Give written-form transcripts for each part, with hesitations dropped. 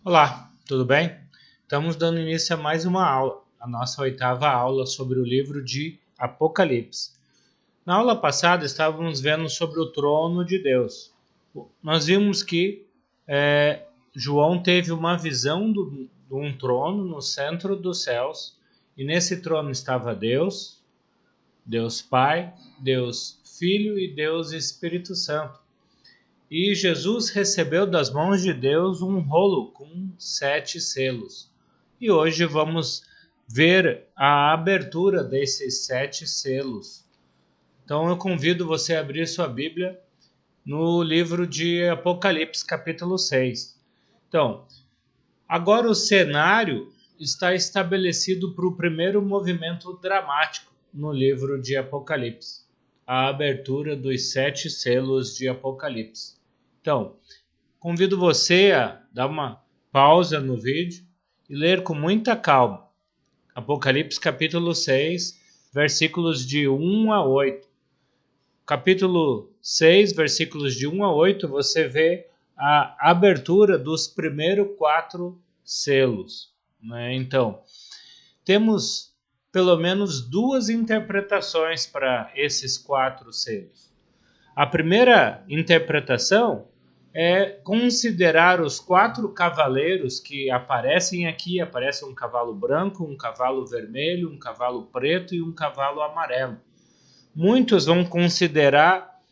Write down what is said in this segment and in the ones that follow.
Olá, tudo bem? Estamos dando início a mais uma aula, a nossa oitava aula sobre o livro de Apocalipse. Na aula passada estávamos vendo sobre o trono de Deus. Nós vimos que João teve uma visão de um trono no centro dos céus, e nesse trono estava Deus, Deus Pai, Deus Filho e Deus Espírito Santo. E Jesus recebeu das mãos de Deus um rolo com 7 selos. E hoje vamos ver a abertura desses 7 selos. Então eu convido você a abrir sua Bíblia no livro de Apocalipse, capítulo 6. Então, agora o cenário está estabelecido para o primeiro movimento dramático no livro de Apocalipse, a abertura dos 7 selos de Apocalipse. Então, convido você a dar uma pausa no vídeo e ler com muita calma Apocalipse capítulo 6, versículos de 1 a 8. Capítulo 6, versículos de 1 a 8, você vê a abertura dos primeiros 4 selos, né? Então, temos pelo menos duas interpretações para esses 4 selos. A primeira interpretação é considerar os 4 cavaleiros que aparecem aqui. Aparece um cavalo branco, um cavalo vermelho, um cavalo preto e um cavalo amarelo. Muitos vão considerar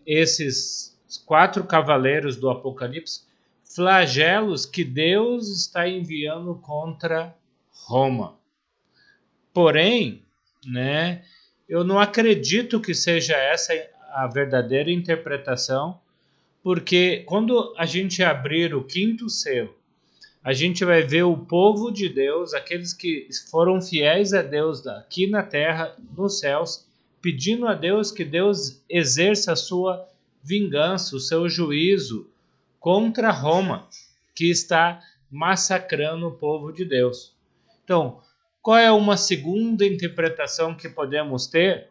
esses 4 cavaleiros do Apocalipse flagelos que Deus está enviando contra Roma. Porém, né, eu não acredito que seja essa a verdadeira interpretação, porque quando a gente abrir o 5º selo, a gente vai ver o povo de Deus, aqueles que foram fiéis a Deus aqui na terra, nos céus, pedindo a Deus que Deus exerça a sua vingança, o seu juízo contra Roma, que está massacrando o povo de Deus. Então, qual é uma segunda interpretação que podemos ter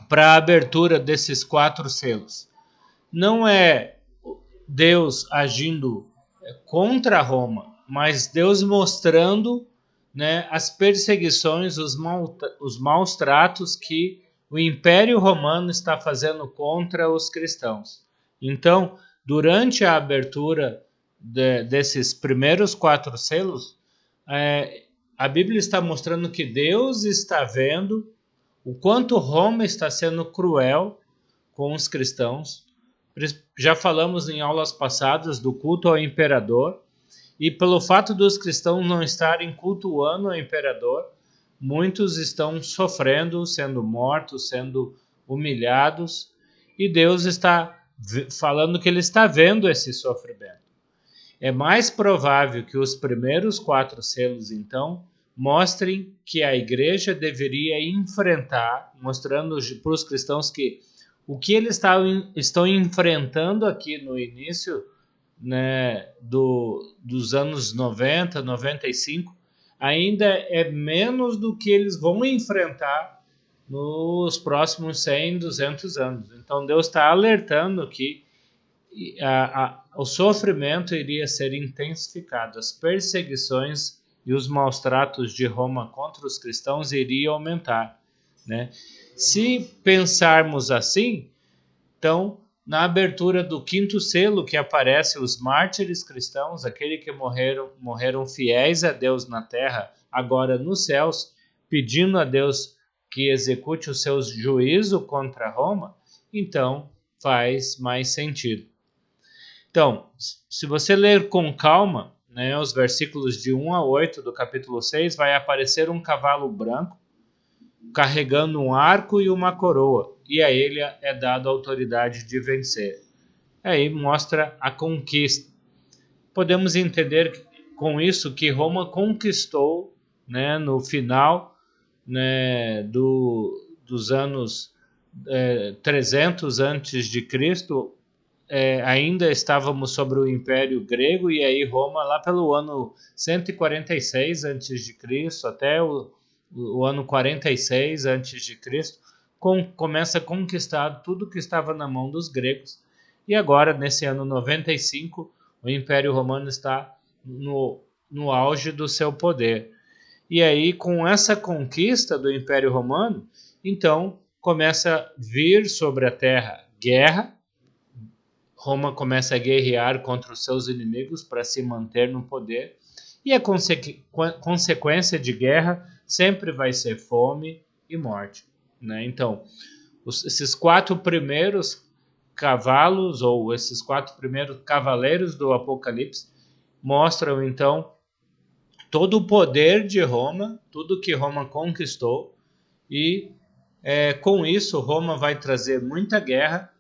para a abertura desses 4 selos? Não é Deus agindo contra Roma, mas Deus mostrando, né, as perseguições, os maus tratos que o Império Romano está fazendo contra os cristãos. Então, durante a abertura desses primeiros 4 selos, a Bíblia está mostrando que Deus está vendo o quanto Roma está sendo cruel com os cristãos. Já falamos em aulas passadas do culto ao imperador, e pelo fato dos cristãos não estarem cultuando ao imperador, muitos estão sofrendo, sendo mortos, sendo humilhados, e Deus está falando que ele está vendo esse sofrimento. É mais provável que os primeiros 4 selos, então, mostrem que a igreja deveria enfrentar, mostrando para os cristãos que o que eles estão enfrentando aqui no início, né, dos anos 90, 95, ainda é menos do que eles vão enfrentar nos próximos 100, 200 anos. Então Deus está alertando que o sofrimento iria ser intensificado, as perseguições e os maus tratos de Roma contra os cristãos iriam aumentar, né? Se pensarmos assim, então, na abertura do 5º selo, que aparece os mártires cristãos, aqueles que morreram fiéis a Deus na terra, agora nos céus, pedindo a Deus que execute o seu juízo contra Roma, então faz mais sentido. Então, se você ler com calma, né, os versículos de 1 a 8 do capítulo 6, vai aparecer um cavalo branco carregando um arco e uma coroa, e a ele é dada a autoridade de vencer. Aí mostra a conquista. Podemos entender com isso que Roma conquistou, né, no final, né, dos anos 300 antes de Cristo, ainda estávamos sobre o Império Grego, e aí Roma, lá pelo ano 146 a.C. até o ano 46 a.C., começa a conquistar tudo que estava na mão dos gregos. E agora, nesse ano 95, O Império Romano está no auge do seu poder. E aí, com essa conquista do Império Romano, então começa a vir sobre a terra guerra. Roma começa a guerrear contra os seus inimigos para se manter no poder. E a consequência de guerra sempre vai ser fome e morte, né? Então, esses 4 primeiros cavalos, ou esses 4 primeiros cavaleiros do Apocalipse, mostram então todo o poder de Roma, tudo que Roma conquistou, e com isso Roma vai trazer muita guerra,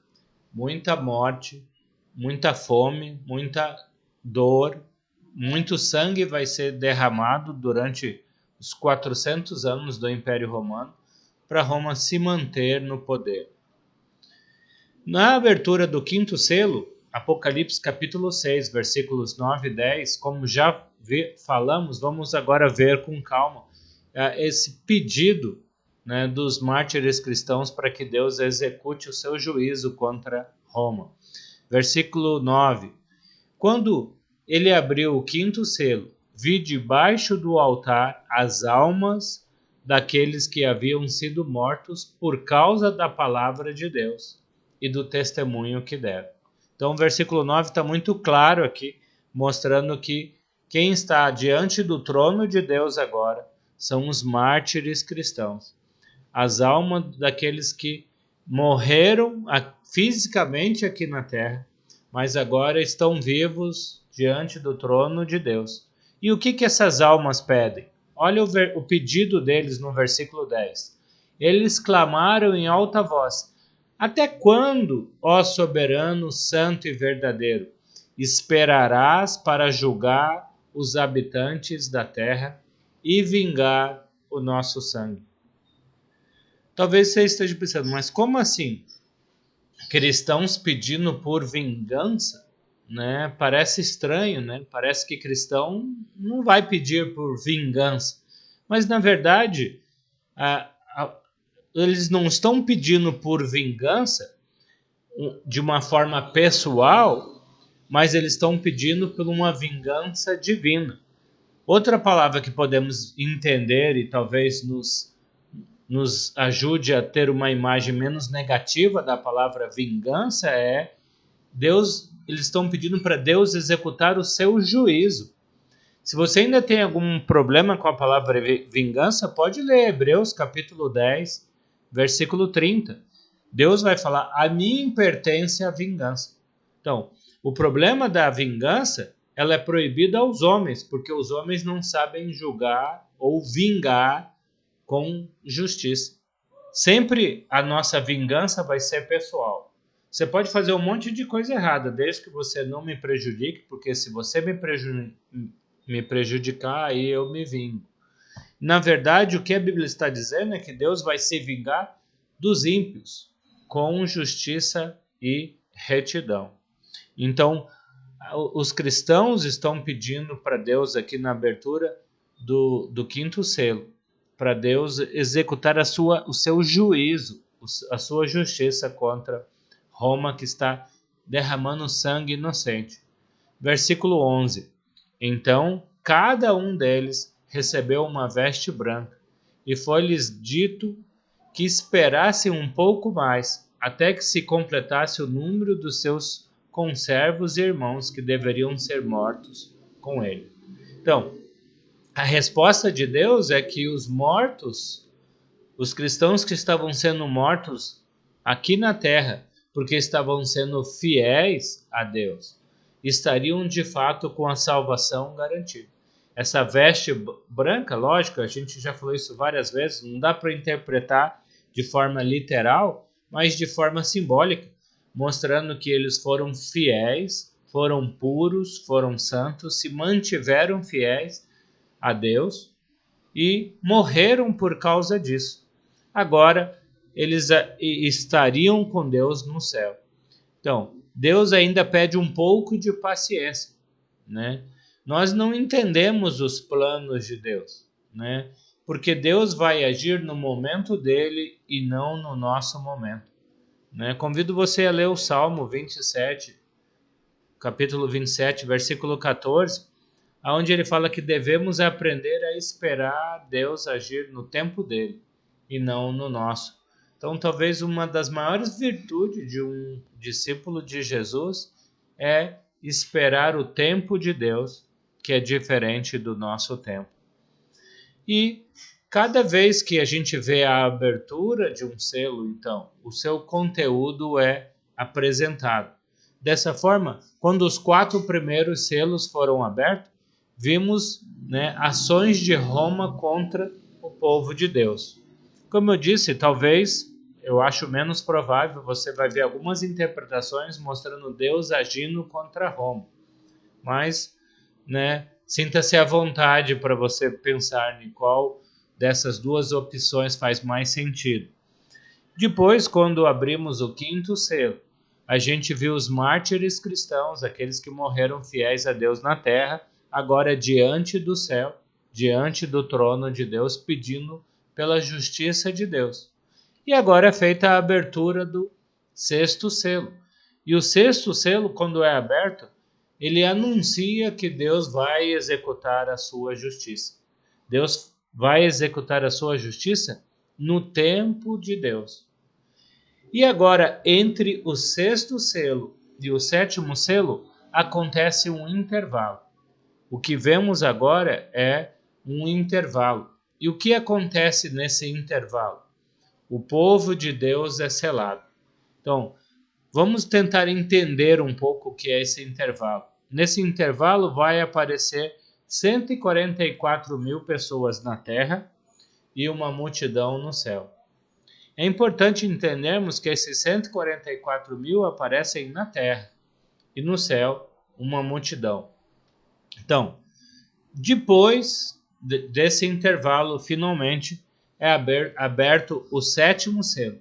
muita morte, muita fome, muita dor, muito sangue vai ser derramado durante os 400 anos do Império Romano para Roma se manter no poder. Na abertura do 5º selo, Apocalipse capítulo 6, versículos 9 e 10, como já falamos, vamos agora ver com calma esse pedido, né, dos mártires cristãos para que Deus execute o seu juízo contra Roma. Versículo 9. Quando ele abriu o 5º selo, vi debaixo do altar as almas daqueles que haviam sido mortos por causa da palavra de Deus e do testemunho que deram. Então o versículo 9 está muito claro aqui, mostrando que quem está diante do trono de Deus agora são os mártires cristãos. As almas daqueles que morreram fisicamente aqui na terra, mas agora estão vivos diante do trono de Deus. E o que essas almas pedem? Olha o pedido deles no versículo 10. Eles clamaram em alta voz: até quando, ó soberano, santo e verdadeiro, esperarás para julgar os habitantes da terra e vingar o nosso sangue? Talvez você esteja pensando, mas como assim? Cristãos pedindo por vingança? Né? Parece estranho, né? Parece que cristão não vai pedir por vingança. Mas, na verdade, eles não estão pedindo por vingança de uma forma pessoal, mas eles estão pedindo por uma vingança divina. Outra palavra que podemos entender e talvez nos ajude a ter uma imagem menos negativa da palavra vingança é Deus. Eles estão pedindo para Deus executar o seu juízo. Se você ainda tem algum problema com a palavra vingança, pode ler Hebreus capítulo 10, versículo 30. Deus vai falar: a mim pertence a vingança. Então, o problema da vingança, ela é proibida aos homens, porque os homens não sabem julgar ou vingar com justiça. Sempre a nossa vingança vai ser pessoal. Você pode fazer um monte de coisa errada, desde que você não me prejudique, porque se você me prejudicar, aí eu me vingo. Na verdade, o que a Bíblia está dizendo é que Deus vai se vingar dos ímpios, com justiça e retidão. Então, os cristãos estão pedindo para Deus aqui na abertura do 5º selo, para Deus executar o seu juízo, a sua justiça contra Roma, que está derramando sangue inocente. Versículo 11. Então, cada um deles recebeu uma veste branca, e foi-lhes dito que esperassem um pouco mais, até que se completasse o número dos seus conservos e irmãos que deveriam ser mortos com ele. Então, a resposta de Deus é que os mortos, os cristãos que estavam sendo mortos aqui na terra, porque estavam sendo fiéis a Deus, estariam de fato com a salvação garantida. Essa veste branca, lógico, a gente já falou isso várias vezes, não dá para interpretar de forma literal, mas de forma simbólica, mostrando que eles foram fiéis, foram puros, foram santos, se mantiveram fiéis a Deus e morreram por causa disso. Agora, eles estariam com Deus no céu. Então, Deus ainda pede um pouco de paciência, né? Nós não entendemos os planos de Deus, né? Porque Deus vai agir no momento dele e não no nosso momento, né? Convido você a ler o Salmo 27, capítulo 27, versículo 14, onde ele fala que devemos aprender a esperar Deus agir no tempo dele e não no nosso. Então, talvez uma das maiores virtudes de um discípulo de Jesus é esperar o tempo de Deus, que é diferente do nosso tempo. E cada vez que a gente vê a abertura de um selo, então, o seu conteúdo é apresentado. Dessa forma, quando os 4 primeiros selos foram abertos, vimos, né, ações de Roma contra o povo de Deus. Como eu disse, talvez, eu acho menos provável, você vai ver algumas interpretações mostrando Deus agindo contra Roma. Mas, né, sinta-se à vontade para você pensar em qual dessas duas opções faz mais sentido. Depois, quando abrimos o 5º selo, a gente viu os mártires cristãos, aqueles que morreram fiéis a Deus na terra, agora diante do céu, diante do trono de Deus, pedindo pela justiça de Deus. E agora é feita a abertura do 6º selo. E o 6º selo, quando é aberto, ele anuncia que Deus vai executar a sua justiça. Deus vai executar a sua justiça no tempo de Deus. E agora, entre o 6º selo e o 7º selo, acontece um intervalo. O que vemos agora é um intervalo. E o que acontece nesse intervalo? O povo de Deus é selado. Então, vamos tentar entender um pouco o que é esse intervalo. Nesse intervalo vai aparecer 144 mil pessoas na terra e uma multidão no céu. É importante entendermos que esses 144 mil aparecem na terra e no céu uma multidão. Então, depois desse intervalo, finalmente é aberto o 7º selo.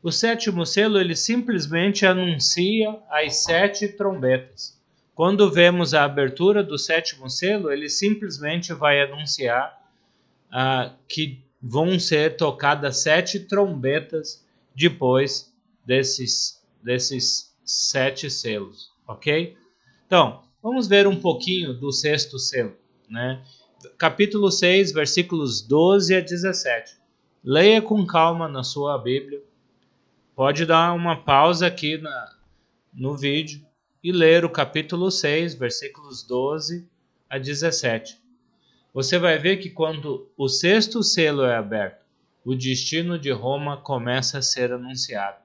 O 7º selo, ele simplesmente anuncia as 7 trombetas. Quando vemos a abertura do 7º selo, ele simplesmente vai anunciar que vão ser tocadas 7 trombetas depois desses 7 selos, ok? Então, vamos ver um pouquinho do 6º selo, né? Capítulo 6, versículos 12 a 17. Leia com calma na sua Bíblia. Pode dar uma pausa aqui no vídeo e ler o capítulo 6, versículos 12 a 17. Você vai ver que quando o 6º selo é aberto, o destino de Roma começa a ser anunciado.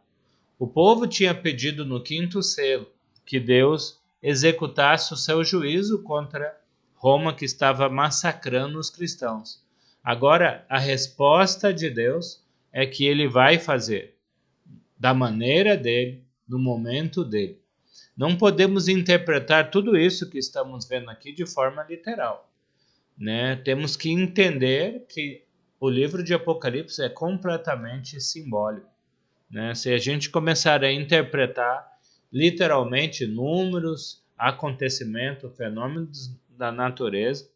O povo tinha pedido no 5º selo que Deus executasse o seu juízo contra Roma, que estava massacrando os cristãos. Agora, a resposta de Deus é que ele vai fazer da maneira dele, no momento dele. Não podemos interpretar tudo isso que estamos vendo aqui de forma literal, né? Temos que entender que o livro de Apocalipse é completamente simbólico, né? Se a gente começar a interpretar literalmente números, acontecimentos, fenômenos da natureza,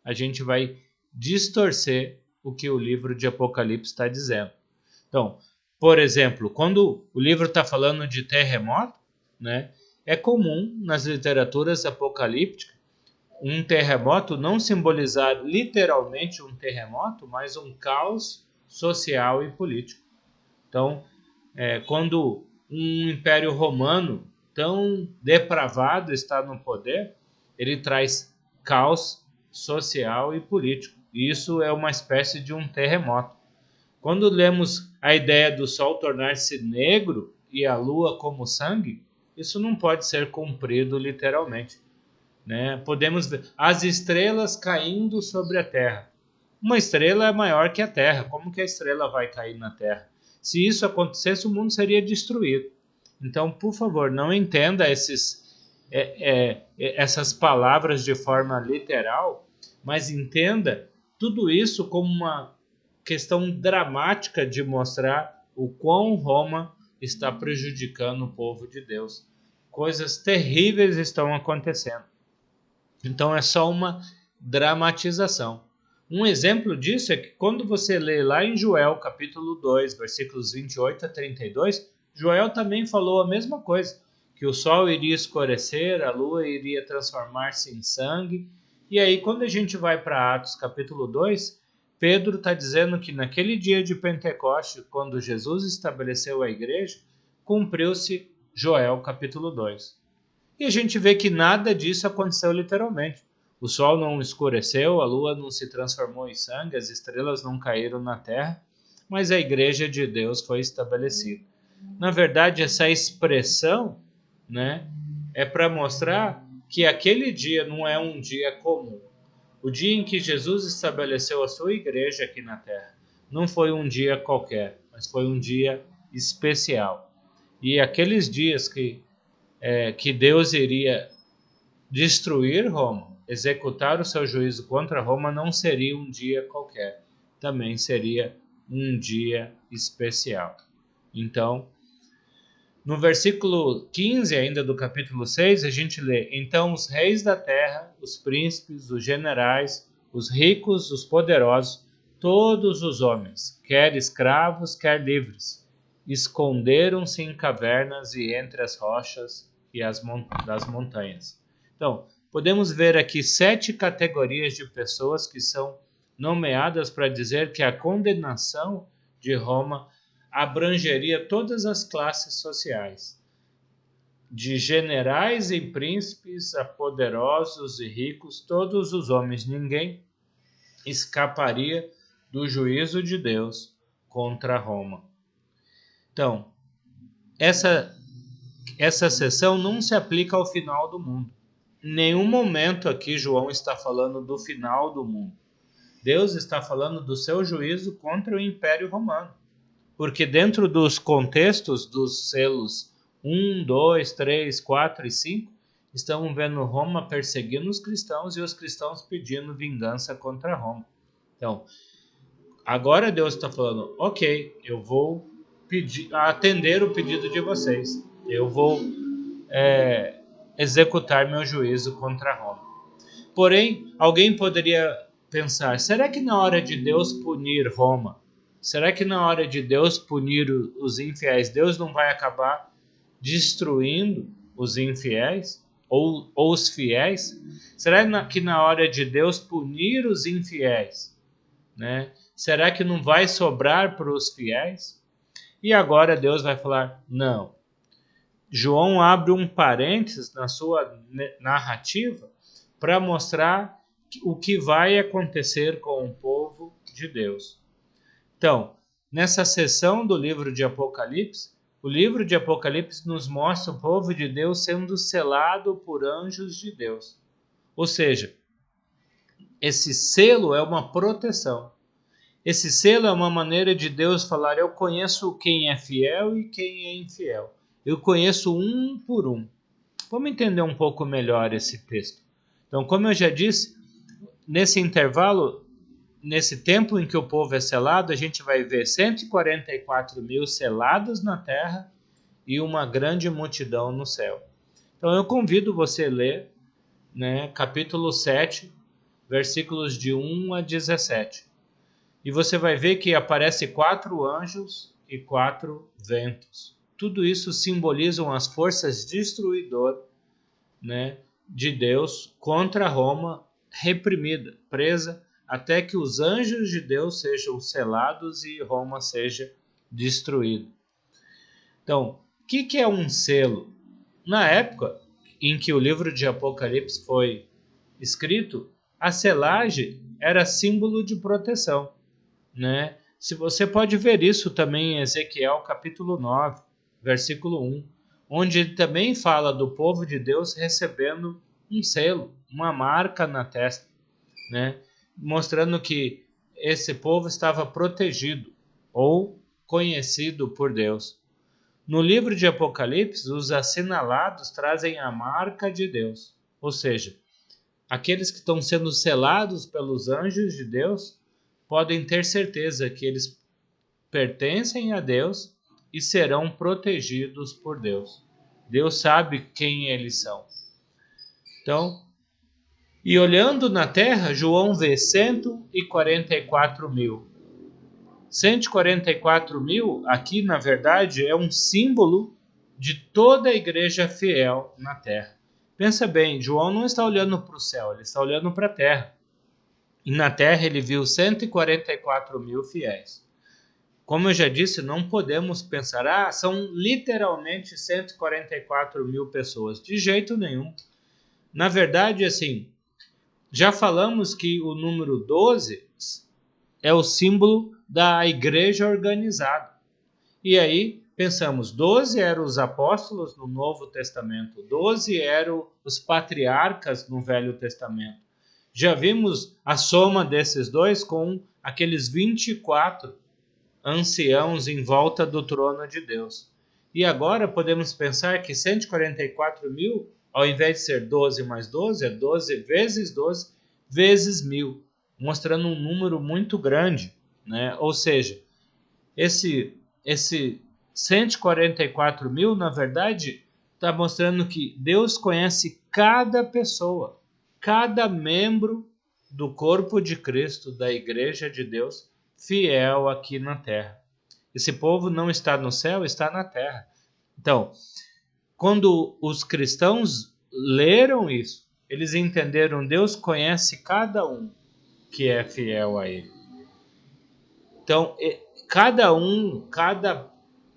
a gente vai distorcer o que o livro de Apocalipse está dizendo. Então, por exemplo, quando o livro está falando de terremoto, né, é comum nas literaturas apocalípticas um terremoto não simbolizar literalmente um terremoto, mas um caos social e político. Então, quando um império romano tão depravado está no poder, ele traz caos social e político. Isso é uma espécie de um terremoto. Quando lemos a ideia do sol tornar-se negro e a lua como sangue, isso não pode ser cumprido literalmente, né? Podemos ver as estrelas caindo sobre a terra. Uma estrela é maior que a terra. Como que a estrela vai cair na terra? Se isso acontecesse, o mundo seria destruído. Então, por favor, não entenda essas palavras de forma literal, mas entenda tudo isso como uma questão dramática de mostrar o quão Roma está prejudicando o povo de Deus. Coisas terríveis estão acontecendo. Então é só uma dramatização. Um exemplo disso é que quando você lê lá em Joel, capítulo 2, versículos 28 a 32, Joel também falou a mesma coisa, que que o sol iria escurecer, a lua iria transformar-se em sangue. E aí, quando a gente vai para Atos capítulo 2, Pedro está dizendo que naquele dia de Pentecoste, quando Jesus estabeleceu a igreja, cumpriu-se Joel capítulo 2. E a gente vê que nada disso aconteceu literalmente. O sol não escureceu, a lua não se transformou em sangue, as estrelas não caíram na terra, mas a igreja de Deus foi estabelecida. Na verdade, essa expressão, né, é para mostrar que aquele dia não é um dia comum. O dia em que Jesus estabeleceu a sua igreja aqui na terra não foi um dia qualquer, mas foi um dia especial. E aqueles dias que Deus iria destruir Roma, executar o seu juízo contra Roma, não seria um dia qualquer, também seria um dia especial. Então, no versículo 15 ainda do capítulo 6, a gente lê: Então os reis da terra, os príncipes, os generais, os ricos, os poderosos, todos os homens, quer escravos, quer livres, esconderam-se em cavernas e entre as rochas e das montanhas. Então, podemos ver aqui 7 categorias de pessoas que são nomeadas para dizer que a condenação de Roma abrangeria todas as classes sociais, de generais e príncipes a poderosos e ricos, todos os homens, ninguém escaparia do juízo de Deus contra Roma. Então, essa seção não se aplica ao final do mundo. Em nenhum momento aqui João está falando do final do mundo. Deus está falando do seu juízo contra o Império Romano. Porque dentro dos contextos dos selos 1, 2, 3, 4 e 5, estamos vendo Roma perseguindo os cristãos e os cristãos pedindo vingança contra Roma. Então, agora Deus está falando, ok, eu vou atender o pedido de vocês. Eu vou executar meu juízo contra Roma. Porém, alguém poderia pensar, será que na hora de Deus punir Roma, será que na hora de Deus punir os infiéis, Deus não vai acabar destruindo os infiéis ou os fiéis? Será que na hora de Deus punir os infiéis, né, será que não vai sobrar para os fiéis? E agora Deus vai falar, não. João abre um parênteses na sua narrativa para mostrar o que vai acontecer com o povo de Deus. Então, nessa seção do livro de Apocalipse, o livro de Apocalipse nos mostra o povo de Deus sendo selado por anjos de Deus. Ou seja, esse selo é uma proteção. Esse selo é uma maneira de Deus falar, eu conheço quem é fiel e quem é infiel. Eu conheço um por um. Vamos entender um pouco melhor esse texto. Então, como eu já disse, nesse intervalo, nesse tempo em que o povo é selado, a gente vai ver 144 mil selados na terra e uma grande multidão no céu. Então eu convido você a ler, né, capítulo 7, versículos de 1 a 17. E você vai ver que aparece 4 anjos e 4 ventos. Tudo isso simbolizam as forças destruidoras, né, de Deus contra Roma, reprimida, presa, até que os anjos de Deus sejam selados e Roma seja destruída. Então, o que é um selo? Na época em que o livro de Apocalipse foi escrito, a selagem era símbolo de proteção, né? Se você pode ver isso também em Ezequiel capítulo 9, versículo 1, onde ele também fala do povo de Deus recebendo um selo, uma marca na testa, né? Mostrando que esse povo estava protegido ou conhecido por Deus. No livro de Apocalipse, os assinalados trazem a marca de Deus, ou seja, aqueles que estão sendo selados pelos anjos de Deus podem ter certeza que eles pertencem a Deus e serão protegidos por Deus. Deus sabe quem eles são. Então, e olhando na terra, João vê 144 mil. 144 mil, aqui na verdade, é um símbolo de toda a igreja fiel na terra. Pensa bem, João não está olhando para o céu, ele está olhando para a terra. E na terra ele viu 144 mil fiéis. Como eu já disse, não podemos pensar, são literalmente 144 mil pessoas. De jeito nenhum. Na verdade, assim, já falamos que o número 12 é o símbolo da igreja organizada. E aí, pensamos, 12 eram os apóstolos no Novo Testamento, 12 eram os patriarcas no Velho Testamento. Já vimos a soma desses dois com aqueles 24 anciãos em volta do trono de Deus. E agora podemos pensar que 144 mil, ao invés de ser 12 mais 12, é 12 vezes 1000, mostrando um número muito grande, né? Ou seja, esse 144 mil, na verdade, está mostrando que Deus conhece cada pessoa, cada membro do corpo de Cristo, da igreja de Deus, fiel aqui na terra. Esse povo não está no céu, está na terra. Então, quando os cristãos leram isso, eles entenderam, Deus conhece cada um que é fiel a Ele. Então, cada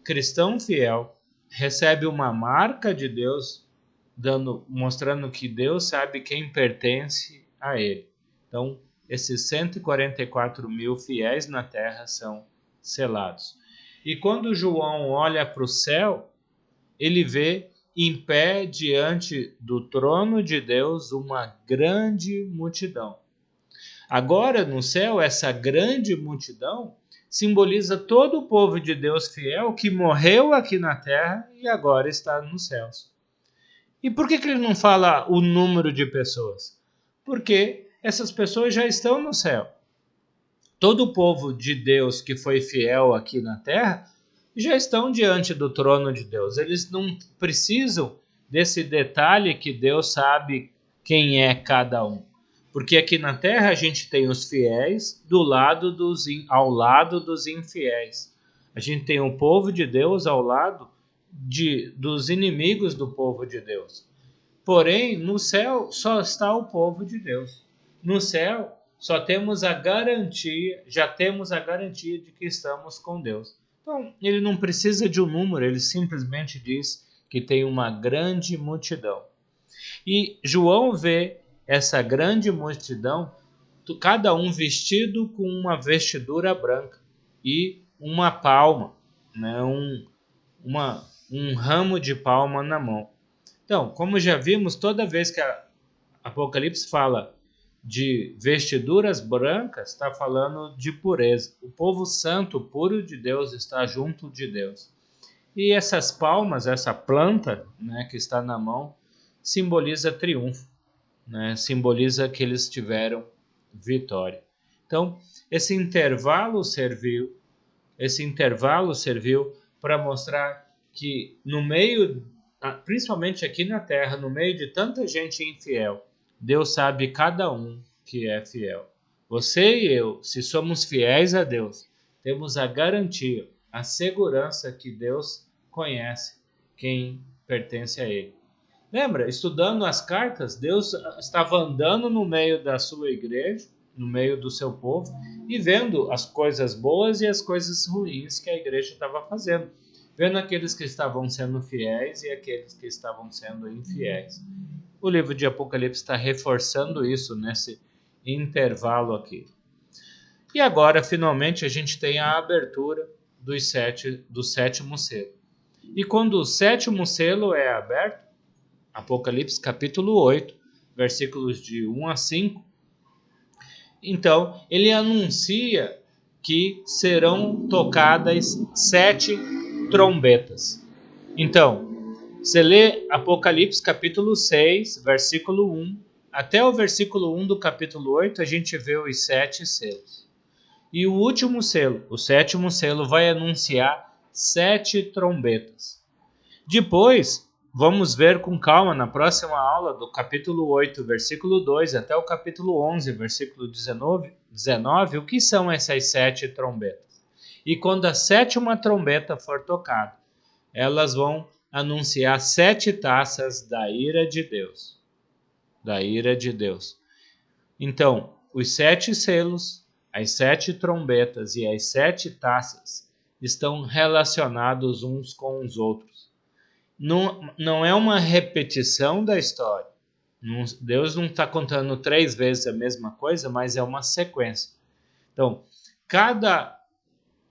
cristão fiel recebe uma marca de Deus, mostrando que Deus sabe quem pertence a Ele. Então, esses 144 mil fiéis na terra são selados. E quando João olha para o céu, ele vê em pé diante do trono de Deus uma grande multidão. Agora, no céu, essa grande multidão simboliza todo o povo de Deus fiel que morreu aqui na terra e agora está nos céus. E por que ele não fala o número de pessoas? Porque essas pessoas já estão no céu. Todo o povo de Deus que foi fiel aqui na terra já estão diante do trono de Deus. Eles não precisam desse detalhe que Deus sabe quem é cada um. Porque aqui na terra a gente tem os fiéis ao lado dos infiéis. A gente tem o povo de Deus ao lado dos inimigos do povo de Deus. Porém, no céu só está o povo de Deus. No céu já temos a garantia de que estamos com Deus. Então, ele não precisa de um número, ele simplesmente diz que tem uma grande multidão. E João vê essa grande multidão, cada um vestido com uma vestidura branca e uma palma, né? um ramo de palma na mão. Então, como já vimos, toda vez que a Apocalipse fala de vestiduras brancas, está falando de pureza. O povo santo, puro de Deus, está junto de Deus. E essas palmas, essa planta, né, que está na mão, simboliza triunfo, né? Simboliza que eles tiveram vitória. Então, esse intervalo serviu para mostrar que no meio, principalmente aqui na terra, no meio de tanta gente infiel, Deus sabe cada um que é fiel. Você e eu, se somos fiéis a Deus, temos a garantia, a segurança que Deus conhece quem pertence a Ele. Lembra, estudando as cartas, Deus estava andando no meio da sua igreja, no meio do seu povo, e vendo as coisas boas e as coisas ruins que a igreja estava fazendo. Vendo aqueles que estavam sendo fiéis e aqueles que estavam sendo infiéis. O livro de Apocalipse está reforçando isso nesse intervalo aqui. E agora, finalmente, a gente tem a abertura do sétimo selo. E quando o sétimo selo é aberto, Apocalipse capítulo 8, versículos de 1 a 5, então ele anuncia que serão tocadas 7 trombetas. Então, você lê Apocalipse capítulo 6, versículo 1, até o versículo 1 do capítulo 8, a gente vê os 7 selos. E o último selo, o sétimo selo, vai anunciar 7 trombetas. Depois, vamos ver com calma na próxima aula do capítulo 8, versículo 2, até o capítulo 11, versículo 19, o que são essas 7 trombetas. E quando a sétima trombeta for tocada, elas vão anunciar 7 taças da ira de Deus. Da ira de Deus. Então, os 7 selos, as 7 trombetas e as 7 taças estão relacionados uns com os outros. Não é uma repetição da história. Deus não está contando 3 vezes a mesma coisa, mas é uma sequência. Então, cada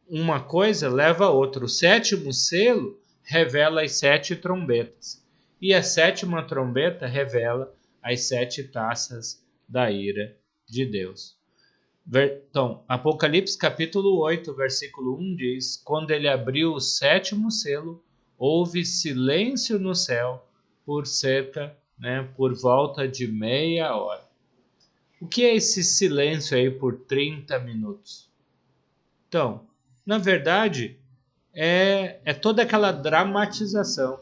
uma coisa leva a outra. O 7º selo revela as 7 trombetas. E a 7ª trombeta revela as 7 taças da ira de Deus. Então, Apocalipse capítulo 8, versículo 1 diz: quando ele abriu o 7º selo, houve silêncio no céu por volta de meia hora. O que é esse silêncio aí por 30 minutos? Então, na verdade, é toda aquela dramatização.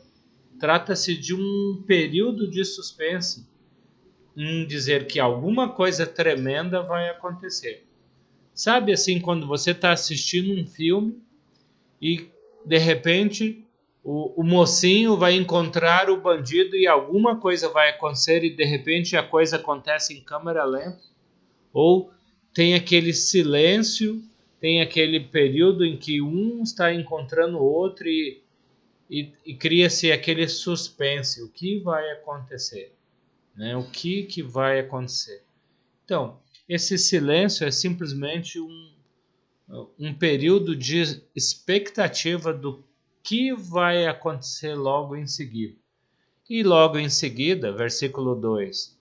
Trata-se de um período de suspense em dizer que alguma coisa tremenda vai acontecer. Sabe assim, quando você está assistindo um filme e, de repente, o mocinho vai encontrar o bandido e alguma coisa vai acontecer e, de repente, a coisa acontece em câmera lenta? Ou tem aquele silêncio, tem aquele período em que um está encontrando o outro e cria-se aquele suspense. O que vai acontecer? Né? O que vai acontecer? Então, esse silêncio é simplesmente um período de expectativa do que vai acontecer logo em seguida. E logo em seguida, versículo 2,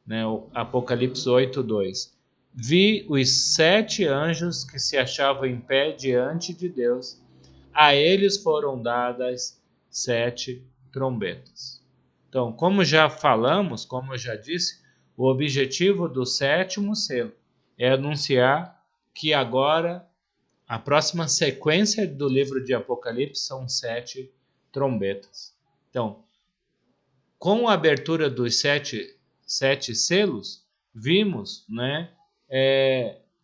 né, o Apocalipse 8, 2. Vi os 7 anjos que se achavam em pé diante de Deus. A eles foram dadas 7 trombetas. Então, como já falamos, como eu já disse, o objetivo do 7º selo é anunciar que agora a próxima sequência do livro de Apocalipse são 7 trombetas. Então, com a abertura dos 7 selos, vimos, né,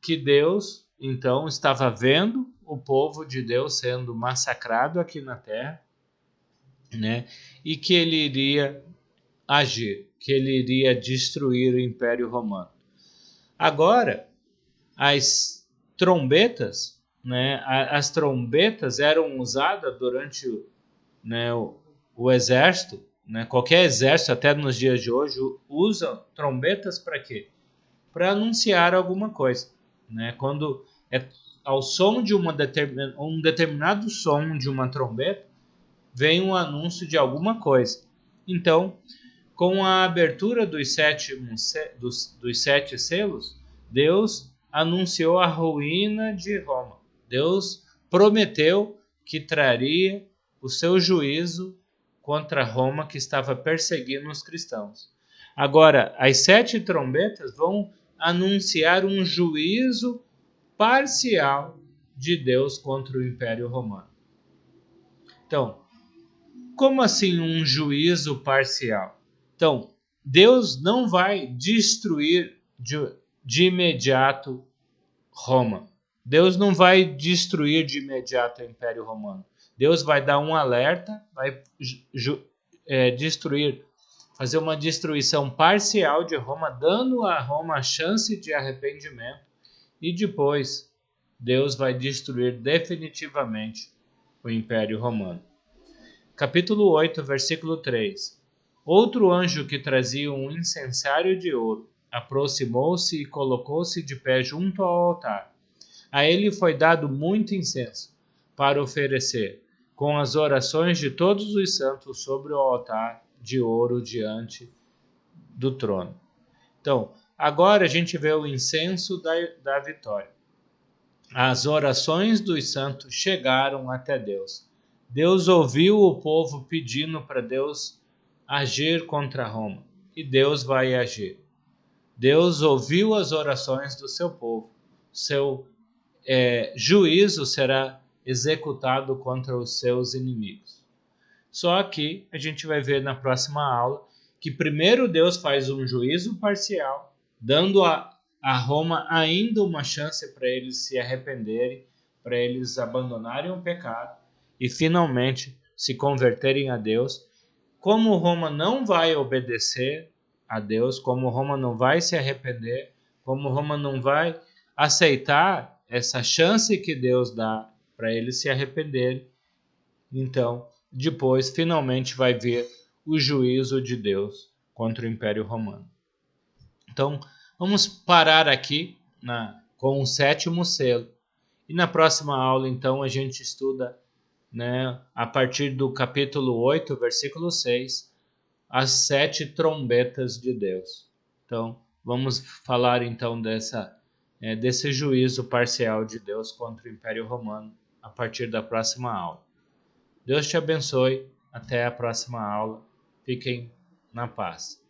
que Deus, então, estava vendo o povo de Deus sendo massacrado aqui na terra, né, e que ele iria agir, que ele iria destruir o Império Romano. Agora, as trombetas, né, as trombetas eram usadas durante, né, o exército, né, qualquer exército, até nos dias de hoje, usa trombetas para quê? Para anunciar alguma coisa. Né? Quando é ao som de um determinado som de uma trombeta, vem um anúncio de alguma coisa. Então, com a abertura dos 7 selos, Deus anunciou a ruína de Roma. Deus prometeu que traria o seu juízo contra Roma, que estava perseguindo os cristãos. Agora, as 7 trombetas vão anunciar um juízo parcial de Deus contra o Império Romano. Então, como assim um juízo parcial? Então, Deus não vai destruir de imediato Roma. Deus não vai destruir de imediato o Império Romano. Deus vai dar um alerta, vai fazer uma destruição parcial de Roma, dando a Roma a chance de arrependimento, e depois Deus vai destruir definitivamente o Império Romano. Capítulo 8, versículo 3. Outro anjo que trazia um incensário de ouro aproximou-se e colocou-se de pé junto ao altar. A ele foi dado muito incenso para oferecer, com as orações de todos os santos sobre o altar de ouro diante do trono. Então, agora a gente vê o incenso da vitória. As orações dos santos chegaram até Deus. Deus ouviu o povo pedindo para Deus agir contra Roma. E Deus vai agir. Deus ouviu as orações do seu povo. Seu juízo será executado contra os seus inimigos. Só que a gente vai ver na próxima aula que primeiro Deus faz um juízo parcial, dando a Roma ainda uma chance para eles se arrependerem, para eles abandonarem o pecado, e finalmente se converterem a Deus. Como Roma não vai obedecer a Deus, como Roma não vai se arrepender, como Roma não vai aceitar essa chance que Deus dá para eles se arrependerem, então, depois, finalmente vai vir o juízo de Deus contra o Império Romano. Então, vamos parar aqui com o 7º selo. E na próxima aula, então, a gente estuda, né, a partir do capítulo 8, versículo 6, as 7 trombetas de Deus. Então, vamos falar então desse juízo parcial de Deus contra o Império Romano a partir da próxima aula. Deus te abençoe. Até a próxima aula. Fiquem na paz.